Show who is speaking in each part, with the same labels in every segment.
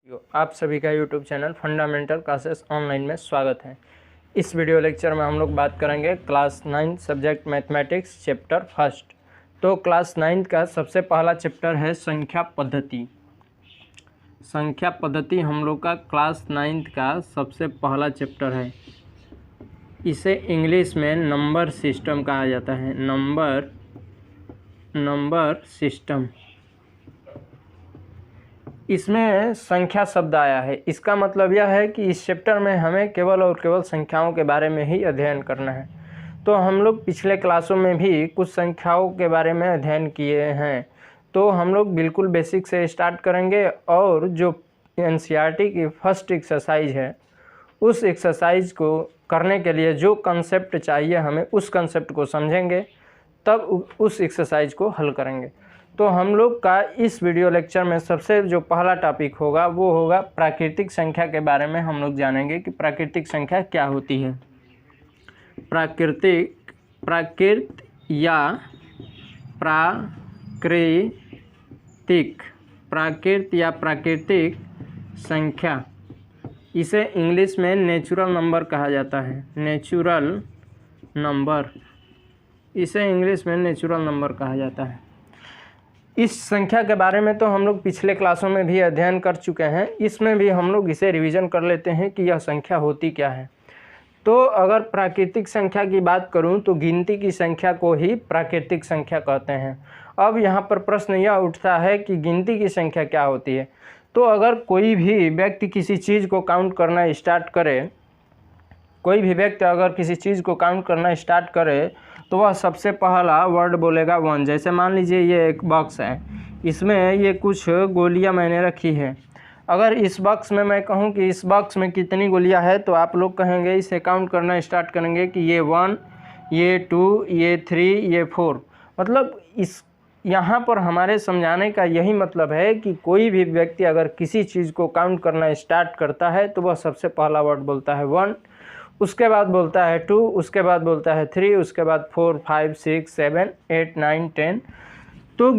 Speaker 1: आप सभी का YouTube channel fundamental classes online में स्वागत है। इस वीडियो लेक्चर में हम लोग बात करेंगे class 9 subject mathematics chapter first. तो क्लास 9 का सबसे पहला चैप्टर है संख्या पद्धति। संख्या पद्धति हम लोग का क्लास 9 का सबसे पहला चैप्टर है। इसे इंग्लिश में नंबर सिस्टम कहा जाता है। Number system. इसमें संख्या शब्द आया है। इसका मतलब यह है कि इस चैप्टर में हमें केवल और केवल संख्याओं के बारे में ही अध्ययन करना है। तो हम लोग पिछले क्लासों में भी कुछ संख्याओं के बारे में अध्ययन किए हैं। तो हम लोग बिल्कुल बेसिक से स्टार्ट करेंगे और जो एनसीईआरटी की फर्स्ट एक्सरसाइज है उस एक्सरसाइज को करने के लिए जो कंसेप्ट चाहिए हमें उस कंसेप्ट को समझेंगे, तब उस एक्सरसाइज को हल करेंगे। तो हम लोग का इस वीडियो लेक्चर में सबसे जो पहला टॉपिक होगा वो होगा प्राकृतिक संख्या के बारे में। हम लोग जानेंगे कि प्राकृतिक संख्या क्या होती है। प्राकृतिक संख्या, इसे इंग्लिश में नेचुरल नंबर कहा जाता है। इसे इंग्लिश में नेचुरल नंबर कहा जाता है। इस संख्या के बारे में तो हम लोग पिछले क्लासों में भी अध्ययन कर चुके हैं। इसमें भी हम लोग इसे रिवीजन कर लेते हैं कि यह संख्या होती क्या है। तो अगर प्राकृतिक संख्या की बात करूं तो गिनती की संख्या को ही प्राकृतिक संख्या कहते हैं। अब यहाँ पर प्रश्न यह उठता है कि गिनती की संख्या क्या होती है। तो अगर कोई भी व्यक्ति किसी चीज़ को काउंट करना स्टार्ट करे, तो वह सबसे पहला वर्ड बोलेगा 1। जैसे मान लीजिए ये एक बॉक्स है, इसमें ये कुछ गोलियां मैंने रखी है। अगर इस बॉक्स में मैं कहूं कि इस बॉक्स में कितनी गोलियां है, तो आप लोग कहेंगे, इसे काउंट करना स्टार्ट करेंगे कि ये 1, ये 2, ये 3, ये 4। मतलब यहाँ पर हमारे समझाने का यही मतलब है कि कोई भी व्यक्ति अगर किसी चीज़ को काउंट करना स्टार्ट करता है तो वह सबसे पहला वर्ड बोलता है 1, उसके बाद बोलता है 2, उसके बाद बोलता है 3, उसके बाद 4, 5, 6, 7, 8, 9, 10। तो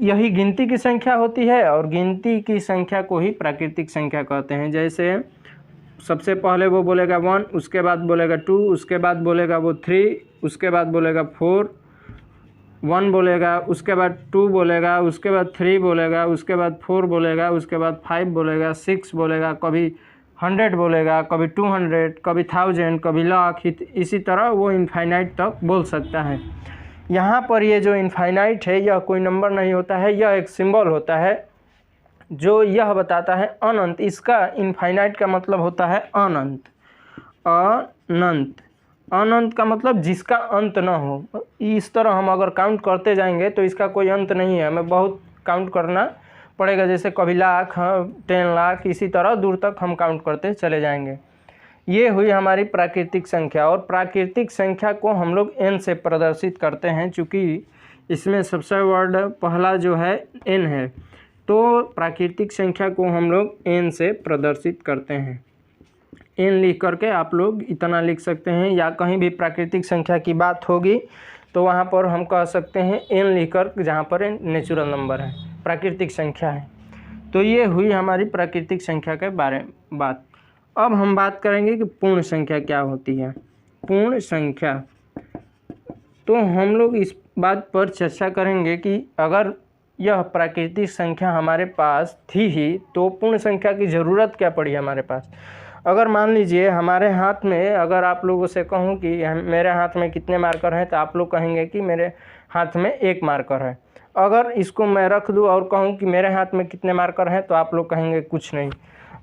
Speaker 1: यही गिनती की संख्या होती है और गिनती की संख्या को ही प्राकृतिक संख्या कहते हैं। जैसे सबसे पहले वो बोलेगा 1, उसके बाद बोलेगा 2, उसके बाद बोलेगा वो 3, उसके बाद बोलेगा 4, 1 बोलेगा, उसके बाद 2 बोलेगा, उसके बाद 3 बोलेगा, उसके बाद 4 बोलेगा, उसके बाद 5 बोलेगा, 6 बोलेगा, कभी 100 बोलेगा, कभी 200, कभी 1000, कभी लाख, इसी तरह वो इनफाइनाइट तक बोल सकता है। यहाँ पर ये जो इनफाइनाइट है यह कोई नंबर नहीं होता है, यह एक सिंबल होता है जो यह बताता है अनंत। इसका इनफाइनाइट का मतलब होता है अनंत। अनंत का मतलब जिसका अंत न हो। इस तरह हम अगर काउंट करते जाएंगे तो इसका कोई अंत नहीं है, हमें बहुत काउंट करना पड़ेगा। जैसे कभी लाख, 10 लाख, इसी तरह दूर तक हम काउंट करते चले जाएंगे। ये हुई हमारी प्राकृतिक संख्या। और प्राकृतिक संख्या को हम लोग n से प्रदर्शित करते हैं, चूँकि इसमें सबसे वर्ड पहला जो है n है, तो प्राकृतिक संख्या को हम लोग n से प्रदर्शित करते हैं। n लिख करके आप लोग इतना लिख सकते हैं, या कहीं भी प्राकृतिक संख्या की बात होगी तो वहाँ पर हम कह सकते हैं n लिख कर, जहाँ पर नेचुरल नंबर है, प्राकृतिक संख्या है। तो ये हुई हमारी प्राकृतिक संख्या के बारे में बात। अब हम बात करेंगे कि पूर्ण संख्या क्या होती है। पूर्ण संख्या, तो हम लोग इस बात पर चर्चा करेंगे कि अगर यह प्राकृतिक संख्या हमारे पास थी ही तो पूर्ण संख्या की ज़रूरत क्या पड़ी हमारे पास। अगर मान लीजिए हमारे हाथ में, अगर आप लोगों से कहूँ कि मेरे हाथ में कितने मार्कर हैं, तो आप लोग कहेंगे कि मेरे हाथ में 1 मार्कर है। अगर इसको मैं रख दूं और कहूं कि मेरे हाथ में कितने मार्कर हैं, तो आप लोग कहेंगे कुछ नहीं।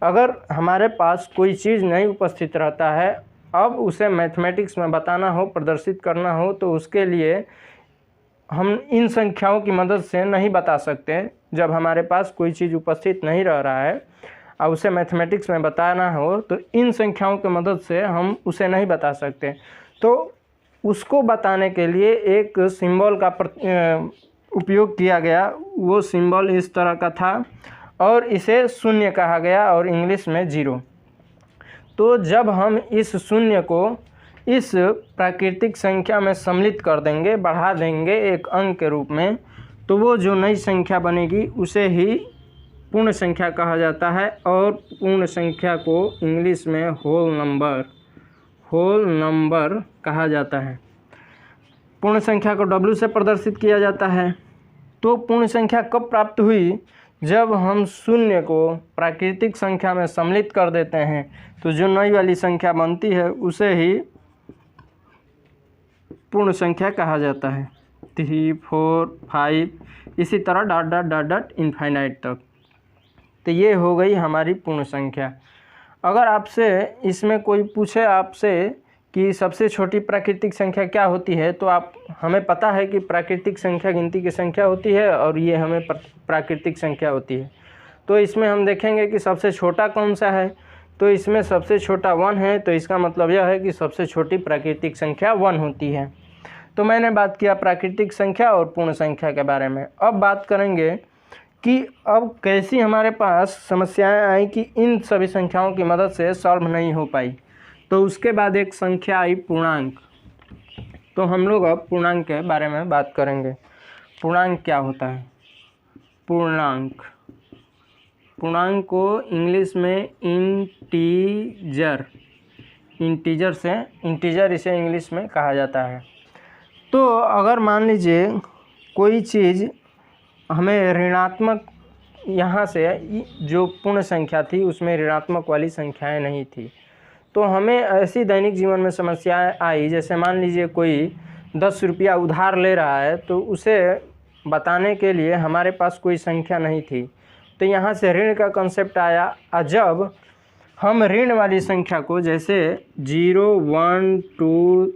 Speaker 1: अगर हमारे पास कोई चीज़ नहीं उपस्थित रहता है, अब उसे मैथमेटिक्स में बताना हो, प्रदर्शित करना हो, तो उसके लिए हम इन संख्याओं की मदद से नहीं बता सकते। जब हमारे पास कोई चीज़ उपस्थित नहीं रह रहा है और उसे मैथमेटिक्स में बताना हो, तो इन संख्याओं की मदद से हम उसे नहीं बता सकते। तो उसको बताने के लिए एक सिंबल का उपयोग किया गया। वो सिंबल इस तरह का था और इसे शून्य कहा गया, और इंग्लिश में 0। तो जब हम इस शून्य को इस प्राकृतिक संख्या में सम्मिलित कर देंगे, बढ़ा देंगे एक अंक के रूप में, तो वो जो नई संख्या बनेगी उसे ही पूर्ण संख्या कहा जाता है और पूर्ण संख्या को इंग्लिश में होल नंबर कहा जाता है। पूर्ण संख्या को W से प्रदर्शित किया जाता है। तो पूर्ण संख्या कब प्राप्त हुई? जब हम शून्य को प्राकृतिक संख्या में सम्मिलित कर देते हैं तो जो नई वाली संख्या बनती है उसे ही पूर्ण संख्या कहा जाता है। 3, 4, 5 इसी तरह dot dot dot dot infinite तक। तो ये हो गई हमारी पूर्ण संख्या। अगर आपसे इसमें कोई पूछे आपसे कि सबसे छोटी प्राकृतिक संख्या क्या होती है, तो आप हमें पता है कि प्राकृतिक संख्या गिनती की संख्या होती है और ये हमें प्राकृतिक संख्या होती है। तो इसमें हम देखेंगे कि सबसे छोटा कौन सा है, तो इसमें सबसे छोटा 1 है, तो इसका मतलब यह है कि सबसे छोटी प्राकृतिक संख्या 1 होती है। तो मैंने बात किया प्राकृतिक संख्या और पूर्ण संख्या के बारे में। अब बात करेंगे कि अब कैसी हमारे पास समस्याएं आई कि इन सभी संख्याओं की मदद से सॉल्व नहीं हो पाई। तो उसके बाद एक संख्या आई पूर्णांक। तो हम लोग अब पूर्णांक के बारे में बात करेंगे। पूर्णांक क्या होता है? पूर्णांक को इंग्लिश में इंटीजर इसे इंग्लिश में कहा जाता है। तो अगर मान लीजिए कोई चीज़ हमें ऋणात्मक, यहाँ से जो पूर्ण संख्या थी उसमें ऋणात्मक वाली संख्याएं नहीं थी, तो हमें ऐसी दैनिक जीवन में समस्याएं आई। जैसे मान लीजिए कोई 10 रुपया उधार ले रहा है, तो उसे बताने के लिए हमारे पास कोई संख्या नहीं थी। तो यहाँ से ऋण का कंसेप्ट आया। और जब हम ऋण वाली संख्या को जैसे 0, 1, 2,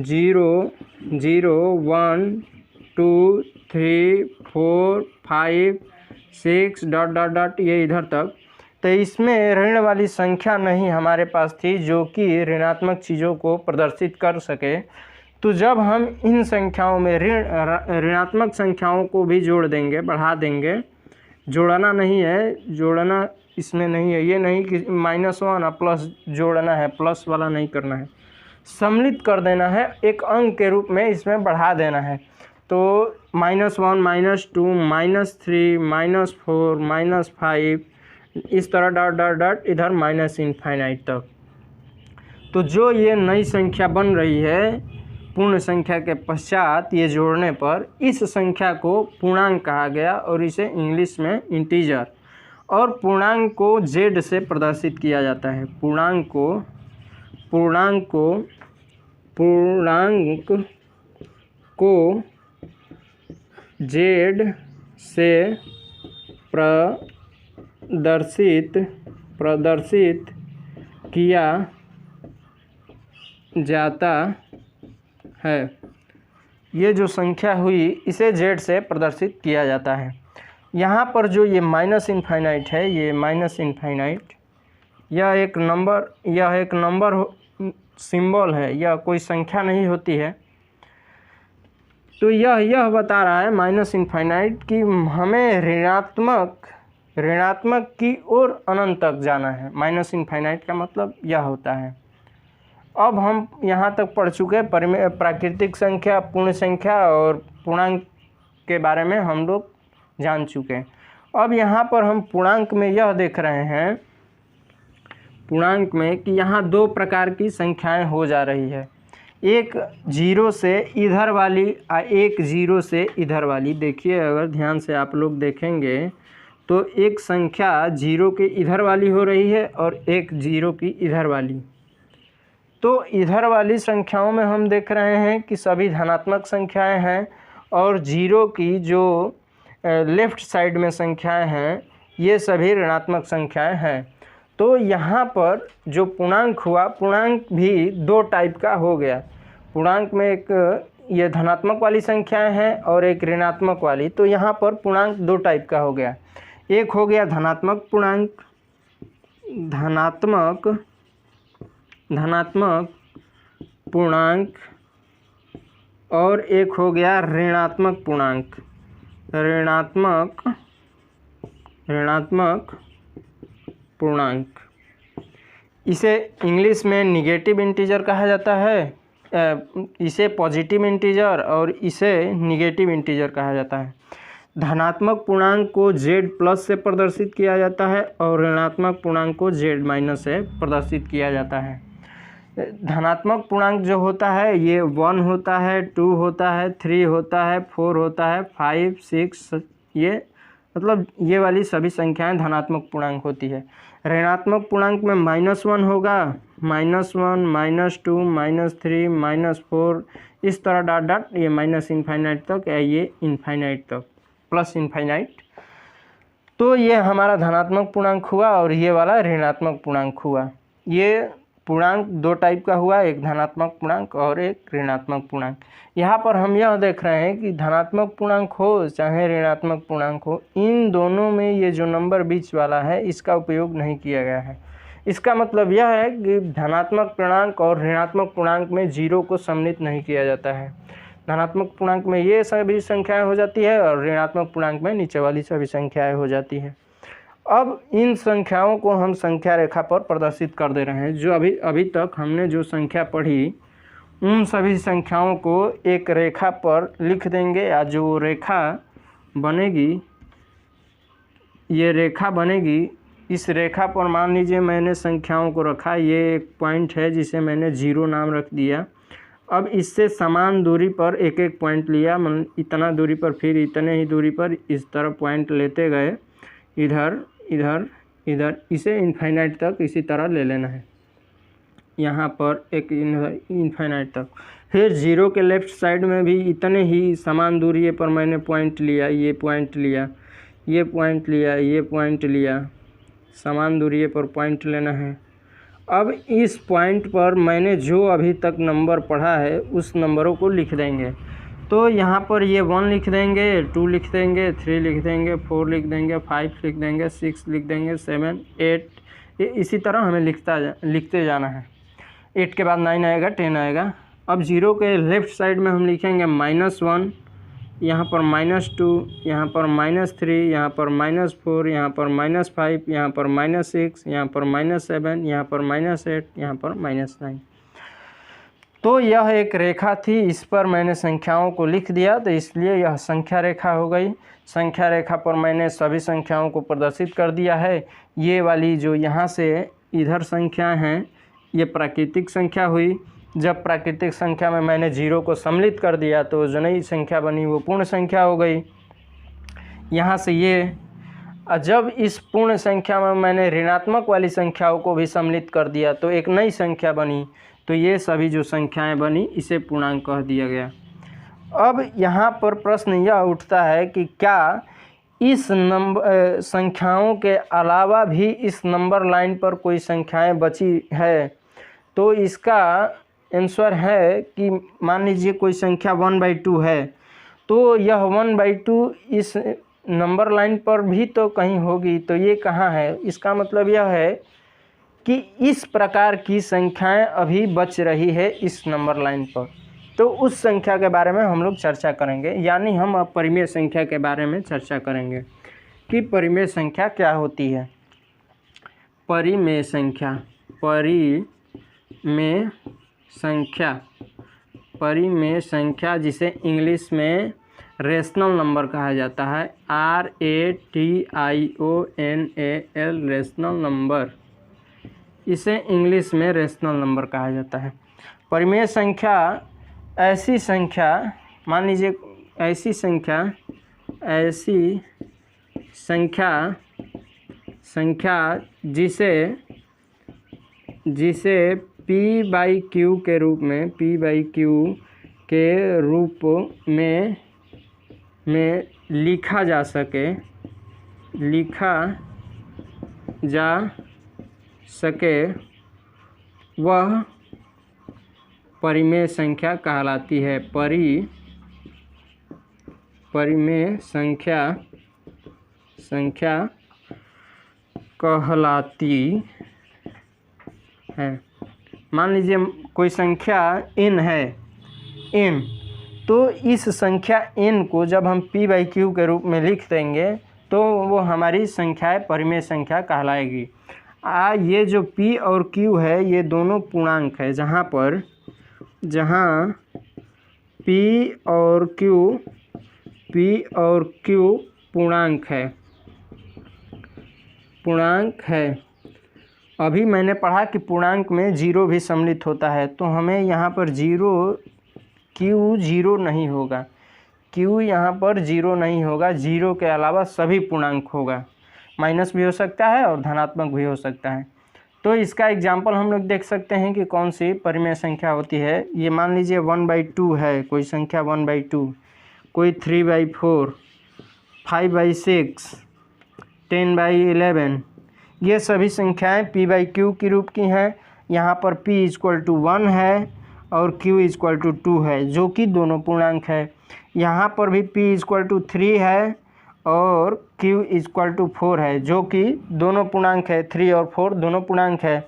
Speaker 1: 0, 0, 1, 2, 3, 4, 5, 6 डॉट डॉट डॉट ये इधर तक, तो इसमें ऋण वाली संख्या नहीं हमारे पास थी जो कि ऋणात्मक चीज़ों को प्रदर्शित कर सके। तो जब हम इन संख्याओं में ऋणात्मक संख्याओं को भी जोड़ देंगे, बढ़ा देंगे, जोड़ना नहीं है, जोड़ना इसमें नहीं है, ये नहीं कि -1 और प्लस जोड़ना है, प्लस वाला नहीं करना है, सम्मिलित कर देना है, एक अंक के रूप में इसमें बढ़ा देना है। तो -1, -2, -3, -4, -5 इस तरह डॉट डॉट डॉट इधर -इनफाइनाइट तक। तो जो ये नई संख्या बन रही है पूर्ण संख्या के पश्चात ये जोड़ने पर, इस संख्या को पूर्णांक कहा गया और इसे इंग्लिश में इंटीजर। और पूर्णांक को Z से प्रदर्शित किया जाता है। पूर्णांक को Z से प्रदर्शित किया जाता है। ये जो संख्या हुई इसे Z से प्रदर्शित किया जाता है। यहाँ पर जो ये -इनफाइनाइट है, ये -इनफाइनाइट, यह एक नंबर सिंबल है, यह कोई संख्या नहीं होती है। तो यह बता रहा है -इनफाइनाइट कि हमें ऋणात्मक की ओर अनंत तक जाना है। -इनफाइनाइट का मतलब यह होता है। अब हम यहाँ तक पढ़ चुके प्राकृतिक संख्या, पूर्ण संख्या और पूर्णांक के बारे में हम लोग जान चुके हैं। अब यहाँ पर हम पूर्णांक में यह देख रहे हैं, पूर्णांक में कि यहाँ 2 प्रकार की संख्याएं हो जा रही है, एक 0 से इधर वाली और एक 0 से इधर वाली। देखिए अगर ध्यान से आप लोग देखेंगे तो एक संख्या 0 के इधर वाली हो रही है और एक 0 की इधर वाली। तो इधर वाली संख्याओं में हम देख रहे हैं कि सभी धनात्मक संख्याएं हैं और 0 की जो लेफ़्ट साइड में संख्याएं हैं ये सभी ऋणात्मक संख्याएं हैं। तो यहाँ पर जो पूर्णांक हुआ, पूर्णांक भी 2 टाइप का हो गया। पूर्णांक में एक ये धनात्मक वाली संख्याएं हैं और एक ऋणात्मक वाली। तो यहाँ पर पूर्णांक 2 टाइप का हो गया। एक हो गया धनात्मक पूर्णांक और एक हो गया ऋणात्मक पूर्णांक। इसे इंग्लिश में निगेटिव इंटीजर कहा जाता है, इसे पॉजिटिव इंटीजर और इसे निगेटिव इंटीजर कहा जाता है। धनात्मक पूर्णांक को z प्लस से प्रदर्शित किया जाता है और ऋणात्मक पूर्णांक को z माइनस से प्रदर्शित किया जाता है। धनात्मक पूर्णांक जो होता है ये 1 होता है, 2 होता है, 3 होता है, 4 होता है, 5, 6, ये मतलब ये वाली सभी संख्याएं धनात्मक पूर्णांक होती है। ऋणात्मक पूर्णांक में -1 होगा, -1, -2, -3, -4, इस तरह डॉट डॉट ये माइनस इन्फाइनाइट तक या ये इन्फाइनाइट तक प्लस इन्फाइनाइट। तो ये हमारा धनात्मक पूर्णांक हुआ और ये वाला ऋणात्मक पूर्णांक हुआ। ये पूर्णांक दो टाइप का हुआ, एक धनात्मक पूर्णांक और एक ऋणात्मक पूर्णांक। यहाँ पर हम यह देख रहे हैं कि धनात्मक पूर्णांक हो चाहे ऋणात्मक पूर्णांक हो, इन दोनों में ये जो नंबर बीच वाला है इसका उपयोग नहीं किया गया है। इसका मतलब यह है कि धनात्मक पूर्णांक और ऋणात्मक पूर्णांक में 0 को सम्मिलित नहीं किया जाता है। धनात्मक पूर्णांक में ये सभी संख्याएं हो जाती है और ऋणात्मक पूर्णांक में नीचे वाली सभी संख्याएं हो जाती हैं। अब इन संख्याओं को हम संख्या रेखा पर प्रदर्शित कर दे रहे हैं। जो अभी तक हमने जो संख्या पढ़ी उन सभी संख्याओं को एक रेखा पर लिख देंगे, या जो रेखा बनेगी ये रेखा बनेगी, इस रेखा पर मान लीजिए मैंने संख्याओं को रखा, ये एक पॉइंट है जिसे मैंने 0 नाम रख दिया। अब इससे समान दूरी पर एक एक पॉइंट लिया, मतलब इतना दूरी पर, फिर इतने ही दूरी पर इस तरह पॉइंट लेते गए, इधर इधर इधर, इसे इन्फाइनाइट तक इसी तरह ले लेना है, यहाँ पर एक इन्फाइनाइट तक। फिर 0 के लेफ़्ट साइड में भी इतने ही समान दूरी पर मैंने पॉइंट लिया, ये पॉइंट लिया, ये पॉइंट लिया, ये पॉइंट लिया, समान दूरी पर पॉइंट लेना है। अब इस पॉइंट पर मैंने जो अभी तक नंबर पढ़ा है उस नंबरों को लिख देंगे। तो यहाँ पर ये 1 लिख देंगे, 2 लिख देंगे, 3 लिख देंगे, 4 लिख देंगे, 5 लिख देंगे, 6 लिख देंगे, 7, 8, इसी तरह हमें लिखते जाना है। 8 के बाद 9 आएगा, 10 आएगा। अब 0 के लेफ़्ट साइड में हम लिखेंगे -1, यहाँ पर -2, यहाँ पर -3, यहाँ पर -4, यहाँ पर -5, यहाँ पर -6, यहाँ पर -7, यहाँ पर -8, यहाँ पर -9। तो यह एक रेखा थी, इस पर मैंने संख्याओं को लिख दिया, तो इसलिए यह संख्या रेखा हो गई। संख्या रेखा पर मैंने सभी संख्याओं को प्रदर्शित कर दिया है। ये वाली जो यहाँ से इधर संख्याएं हैं ये प्राकृतिक संख्या हुई। जब प्राकृतिक संख्या में मैंने 0 को सम्मिलित कर दिया तो जो नई संख्या बनी वो पूर्ण संख्या हो गई। यहाँ से ये, जब इस पूर्ण संख्या में मैंने ऋणात्मक वाली संख्याओं को भी सम्मिलित कर दिया तो एक नई संख्या बनी, तो ये सभी जो संख्याएं बनी इसे पूर्णांक कह दिया गया। अब यहाँ पर प्रश्न यह उठता है कि क्या इस संख्याओं के अलावा भी इस नंबर लाइन पर कोई संख्याएं बची है? तो इसका आंसर है कि मान लीजिए कोई संख्या 1/2 है, तो यह 1/2 इस नंबर लाइन पर भी तो कहीं होगी, तो ये कहाँ है? इसका मतलब यह है कि इस प्रकार की संख्याएं अभी बच रही है इस नंबर लाइन पर। तो उस संख्या के बारे में हम लोग चर्चा करेंगे, यानी हम अब परिमेय संख्या के बारे में चर्चा करेंगे कि परिमेय संख्या क्या होती है। परिमेय संख्या, परिमेय संख्या जिसे इंग्लिश में रेशनल नंबर कहा जाता है, RATIONAL, रेशनल नंबर, इसे इंग्लिश में रेशनल नंबर कहा जाता है। परिमेय संख्या ऐसी संख्या, मान लीजिए ऐसी संख्या जिसे P/Q के रूप में लिखा जा सके वह परिमेय संख्या कहलाती है। परिमेय संख्या कहलाती है। मान लीजिए कोई संख्या n है, n, तो इस संख्या n को जब हम P/Q के रूप में लिख देंगे तो वो हमारी संख्या परिमेय संख्या कहलाएगी। ये जो P और Q है ये दोनों पूर्णांक है, जहाँ P P और Q पूर्णांक है। अभी मैंने पढ़ा कि पूर्णांक में जीरो भी सम्मिलित होता है, तो हमें यहाँ पर Q जीरो नहीं होगा, Q यहाँ पर जीरो नहीं होगा, जीरो के अलावा सभी पूर्णांक होगा, माइनस भी हो सकता है और धनात्मक भी हो सकता है। तो इसका एग्जाम्पल हम लोग देख सकते हैं कि कौन सी परिमेय संख्या होती है। ये मान लीजिए 1/2 है, कोई संख्या 1/2, कोई 3/4, 5/6, 10/11, ये सभी संख्याएं P/Q की रूप की हैं। यहाँ पर P = 1 है और Q = 2 है, जो कि दोनों पूर्णांक है। यहाँ पर भी P = 3 है और Q = 4 है, जो कि दोनों पूर्णांक है, 3 और 4 दोनों पूर्णांक है।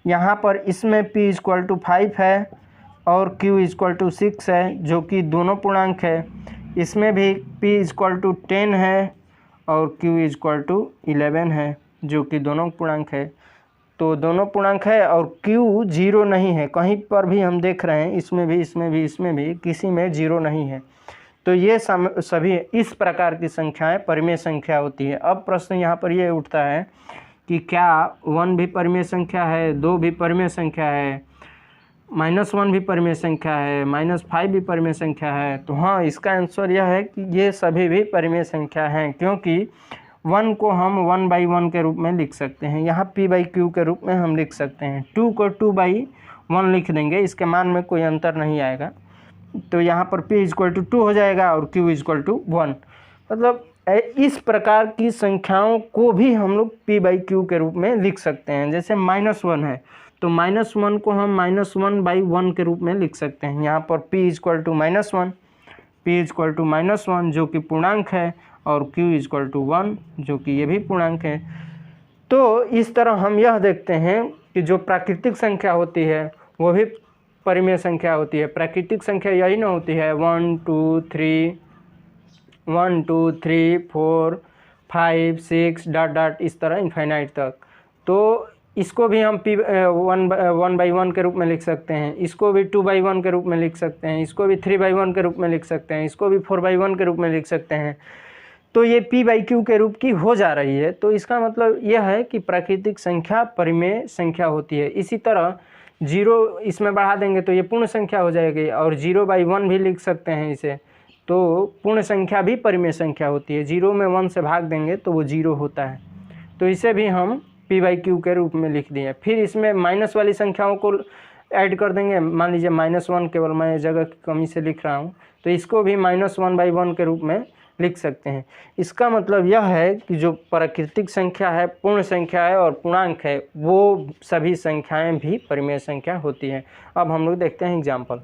Speaker 1: यहाँ पर इसमें P = 5 है और Q = 6 है, जो कि दोनों पूर्णांक है। इसमें भी P = 10 है और Q = 11 है, जो कि दोनों पूर्णांक है। तो दोनों पूर्णांक है और Q जीरो नहीं है, कहीं पर भी हम देख रहे हैं, इसमें भी किसी में जीरो नहीं है। तो ये सभी इस प्रकार की संख्याएं परिमेय संख्या होती है। अब प्रश्न यहाँ पर ये उठता है कि क्या 1 भी परिमेय संख्या है, 2 भी परिमेय संख्या है, -1 भी परिमेय संख्या है, -5 भी परिमेय संख्या है? तो हाँ, इसका आंसर यह है कि ये सभी भी परिमेय संख्या हैं, क्योंकि 1 को हम 1/1 के रूप में लिख सकते हैं, यहाँ P/Q के रूप में हम लिख सकते हैं। 2 को 2/1 लिख देंगे, इसके मान में कोई अंतर नहीं आएगा, तो यहाँ पर P = 2 हो जाएगा और Q = 1। मतलब इस प्रकार की संख्याओं को भी हम लोग P/Q के रूप में लिख सकते हैं। जैसे -1 है, तो -1 को हम -1/1 के रूप में लिख सकते हैं। यहाँ पर P = -1, जो कि पूर्णांक है, और Q = 1, जो कि ये भी पूर्णांक है। तो इस तरह हम यह देखते हैं कि जो प्राकृतिक संख्या होती है वो भी परिमेय संख्या होती है। प्राकृतिक संख्या यही ना होती है 1 2 3 4 5 6 ... इस तरह इनफाइनाइट तक। तो इसको भी हम P 1/1 के रूप में लिख सकते हैं, इसको भी 2/1 के रूप में लिख सकते हैं, इसको भी 3/1 के रूप में लिख सकते हैं, इसको भी 4/1 के रूप में लिख सकते हैं। तो ये P/Q के रूप की हो जा रही है। तो इसका मतलब यह है कि प्राकृतिक संख्या परिमेय संख्या होती है। इसी तरह 0 इसमें बढ़ा देंगे तो ये पूर्ण संख्या हो जाएगी, और 0/1 भी लिख सकते हैं इसे, तो पूर्ण संख्या भी परिमेय संख्या होती है। 0 में 1 से भाग देंगे तो वो 0 होता है, तो इसे भी हम P/Q के रूप में लिख दिए। फिर इसमें माइनस वाली संख्याओं को ऐड कर देंगे। मान लीजिए -1, केवल मैं जगह की कमी से लिख रहा हूँ, तो इसको भी -1/1 के रूप में लिख सकते हैं। इसका मतलब यह है कि जो प्राकृतिक संख्या है, पूर्ण संख्या है और पूर्णांक है, वो सभी संख्याएं भी परिमेय संख्या होती हैं। अब हम लोग देखते हैं एग्जाम्पल।